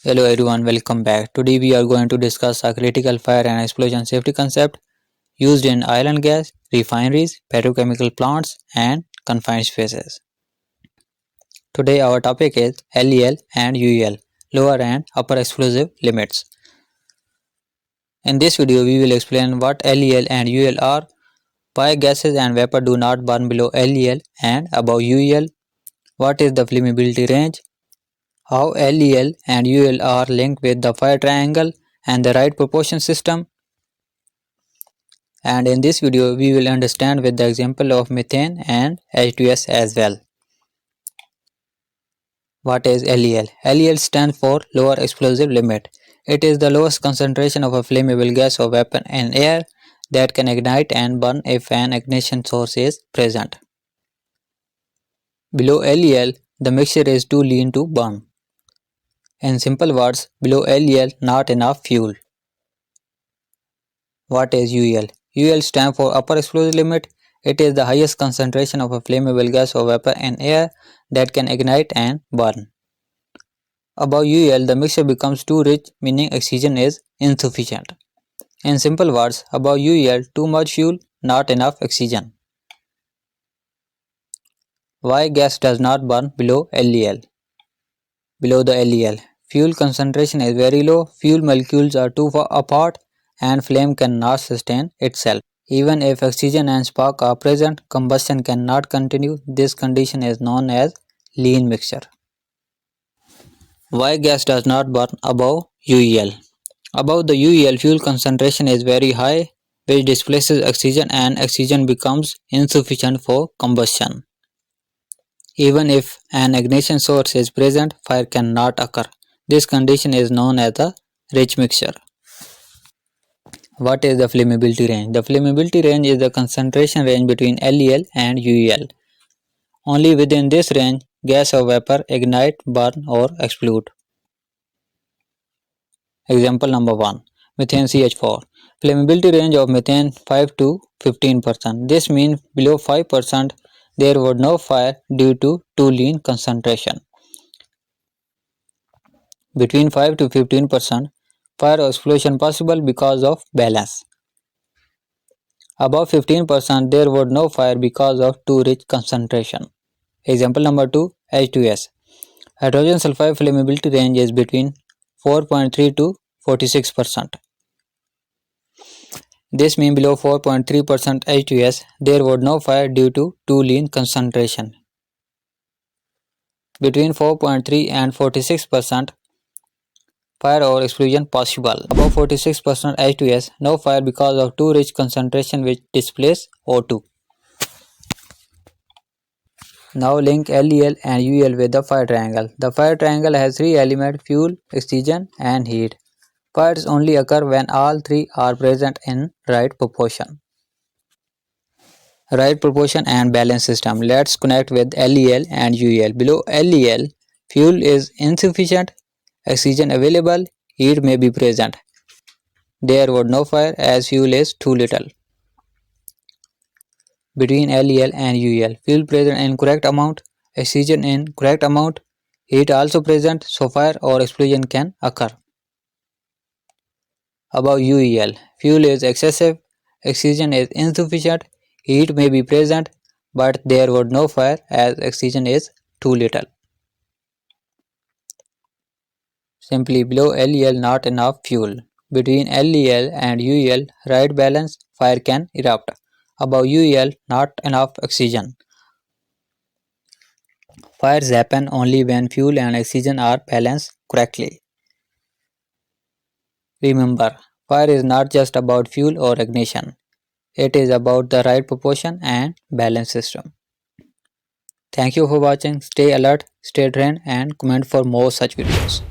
Hello everyone, welcome back. Today we are going to discuss a critical fire and explosion safety concept used in oil and gas, refineries, petrochemical plants, and confined spaces. Today our topic is LEL and UEL, lower and upper explosive limits. In this video we will explain what LEL and UEL are, why gases and vapor do not burn below LEL and above UEL, what is the flammability range, how LEL and UEL are linked with the fire triangle and the right proportion system, and in this video we will understand with the example of methane and H2S as well. What is LEL? LEL stands for lower explosive limit. It is the lowest concentration of a flammable gas or weapon in air that can ignite and burn if an ignition source is present. Below LEL, the mixture is too lean to burn. In simple words, below LEL, not enough fuel. What is UEL? UEL stands for upper explosive limit. It is the highest concentration of a flammable gas or vapor in air that can ignite and burn. Above UEL, the mixture becomes too rich, meaning oxygen is insufficient. In simple words, above UEL, too much fuel, not enough oxygen. Why gas does not burn below LEL? Below the LEL, fuel concentration is very low, fuel molecules are too far apart, and flame cannot sustain itself. Even if oxygen and spark are present, combustion cannot continue. This condition is known as lean mixture. Why gas does not burn above UEL? Above the UEL, fuel concentration is very high, which displaces oxygen and oxygen becomes insufficient for combustion. Even if an ignition source is present, fire cannot occur. This condition is known as a rich mixture. What is the flammability range? The flammability range is the concentration range between LEL and UEL. Only within this range, gas or vapor ignite, burn or explode. Example number 1. Methane CH4. Flammability range of methane 5 to 15%. This means below 5% there would no fire due to too lean concentration. Between 5 to 15%, fire or explosion possible because of balance. Above 15% there would no fire because of too rich concentration. Example number 2. H2S. Hydrogen sulfide flammability range is between 4.3 to 46%. This means below 4.3% H2S there would no fire due to too lean concentration. Between 4.3 and 46%, fire or explosion possible. Above 46% H2S, no fire because of too rich concentration which displaces O2. Now link LEL and UEL with the fire triangle. The fire triangle has three elements: fuel, oxygen and heat. Fires only occur when all three are present in right proportion. Right proportion and balance system. Let's connect with LEL and UEL. Below LEL, fuel is insufficient, oxygen available, heat may be present. There would no fire as fuel is too little. Between LEL and UEL, fuel present in correct amount, oxygen in correct amount, heat also present, so fire or explosion can occur. Above UEL, fuel is excessive, oxygen is insufficient, heat may be present, but there would no fire as oxygen is too little. Simply below LEL, not enough fuel. Between LEL and UEL, right balance, fire can erupt. Above UEL, not enough oxygen. Fires happen only when fuel and oxygen are balanced correctly. Remember, fire is not just about fuel or ignition. It is about the right proportion and balance system. Thank you for watching. Stay alert, stay trained and comment for more such videos.